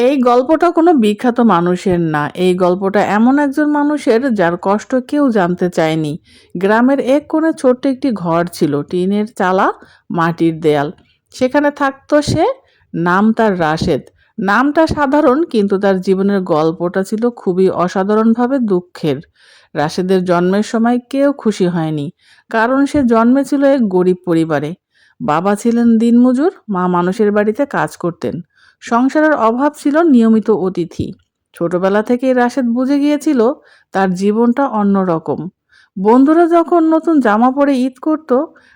এই গল্পটা কোনো বিখ্যাত মানুষের না। এই গল্পটা এমন একজন মানুষের যার কষ্ট কেউ জানতে চায়নি। গ্রামের এক কোণে ছোট্ট একটি ঘর ছিল, টিনের চালা, মাটির দেয়াল। সেখানে থাকতো সে, নাম তার রাশেদ। নামটা সাধারণ কিন্তু তার জীবনের গল্পটা ছিল খুবই অসাধারণভাবে দুঃখের। রাশেদের জন্মের সময় কেউ খুশি হয়নি, কারণ সে জন্মেছিল এক গরিব পরিবারে। বাবা ছিলেন দিনমজুর, মা মানুষের বাড়িতে কাজ করতেন। সংসারের অভাব ছিল নিয়মিত অতিথি। ছোটবেলা থেকেই রাশেদ বুঝে গিয়েছিল তার জীবনটা অন্যরকম। বন্ধুরা যখন নতুন জামা পরে ঈদ করত,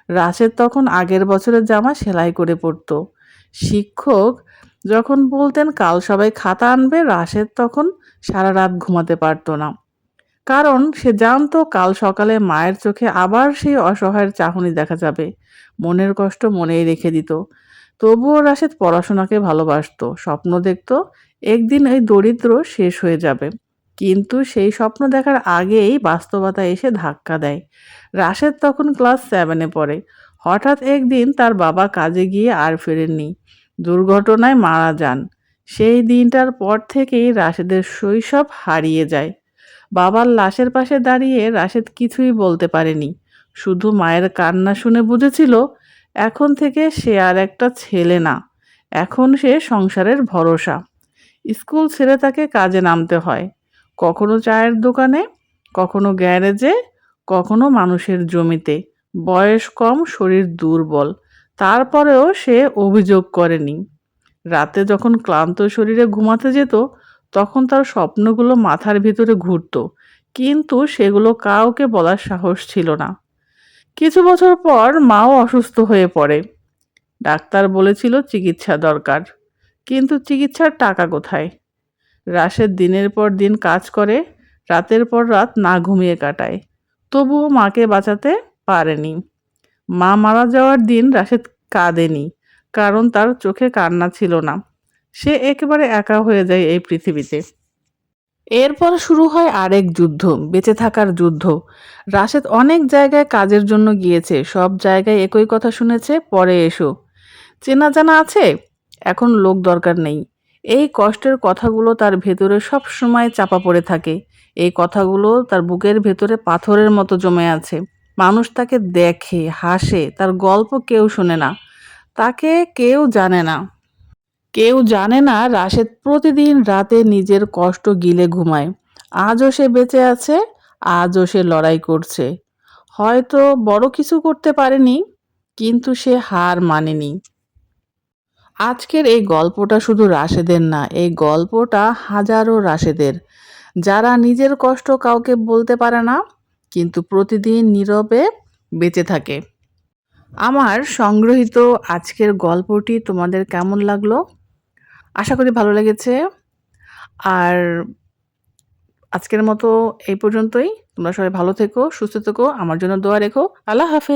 রাশেদ তখন আগের বছরের জামা সেলাই করে পরত। শিক্ষক যখন বলতেন কাল সবাই খাতা আনবে, রাশেদ তখন সারা রাত ঘুমাতে পারত না, কারণ সে জানতো কাল সকালে মায়ের চোখে আবার সেই অসহায়ের চাহনি দেখা যাবে। মনের কষ্ট মনেই রেখে দিত। তবুও রাশেদ পড়াশোনাকে ভালোবাসতো, স্বপ্ন দেখত একদিন এই দরিদ্র শেষ হয়ে যাবে। কিন্তু সেই স্বপ্ন দেখার আগেই বাস্তবতা এসে ধাক্কা দেয়। রাশেদ তখন ক্লাস 7-এ পড়ে। হঠাৎ একদিন তার বাবা কাজে গিয়ে আর ফেরেননি, দুর্ঘটনায় মারা যান। সেই দিনটার পর থেকেই রাশেদের শৈশব হারিয়ে যায়। বাবার লাশের পাশে দাঁড়িয়ে রাশেদ কিছুই বলতে পারেনি, শুধু মায়ের কান্না শুনে বুঝেছিল এখন থেকে সে আর একটা ছেলে না, এখন সে সংসারের ভরসা। স্কুল ছেড়ে তাকে কাজে নামতে হয়, কখনো চায়ের দোকানে, কখনো গ্যারেজে, কখনো মানুষের জমিতে। বয়স কম, শরীর দুর্বল, তারপরেও সে অভিযোগ করেনি। রাতে যখন ক্লান্ত শরীরে ঘুমাতে যেত, তখন তার স্বপ্নগুলো মাথার ভিতরে ঘুরতো, কিন্তু সেগুলো কাউকে বলার সাহস ছিল না। কিছু বছর পর মাও অসুস্থ হয়ে পড়ে। ডাক্তার বলেছিল চিকিৎসা দরকার, কিন্তু চিকিৎসার টাকা কোথায়? রাশেদ দিনের পর দিন কাজ করে, রাতের পর রাত না ঘুমিয়ে কাটায়, তবুও মাকে বাঁচাতে পারেনি। মা মারা যাওয়ার দিন রাশেদ কাঁদেনি, কারণ তার চোখে কান্না ছিল না। সে একেবারে একা হয়ে যায় এই পৃথিবীতে। এরপর শুরু হয় আরেক যুদ্ধ, বেঁচে থাকার যুদ্ধ। রাশেদ অনেক জায়গায় কাজের জন্য গিয়েছে, সব জায়গায় একই কথা শুনেছে, পরে এসো, চেনা জানা আছে, এখন লোক দরকার নেই। এই কষ্টের কথাগুলো তার ভেতরে সব সময় চাপা পড়ে থাকে। এই কথাগুলো তার বুকের ভেতরে পাথরের মতো জমে আছে। মানুষ তাকে দেখে, হাসে, তার গল্প কেউ শোনে না, তাকে কেউ জানে না। কেউ জানে না রাশেদ প্রতিদিন রাতে নিজের কষ্ট গিলে ঘুমায়। আজও সে বেঁচে আছে, আজও সে লড়াই করছে। হয়তো বড় কিছু করতে পারেনি, কিন্তু সে হার মানেনি। আজকের এই গল্পটা শুধু রাশেদের না, এই গল্পটা হাজারো রাশেদের, যারা নিজের কষ্ট কাউকে বলতে পারে না, কিন্তু প্রতিদিন নীরবে বেঁচে থাকে। আমার সংগৃহীত আজকের গল্পটি তোমাদের কেমন লাগলো? আশা করি ভালো লেগেছে। আর আজকের মতো এই পর্যন্তই। তোমরা সবাই ভালো থেকো, সুস্থ থেকো, আমার জন্য দোয়া রেখো। আল্লাহ হাফেজ।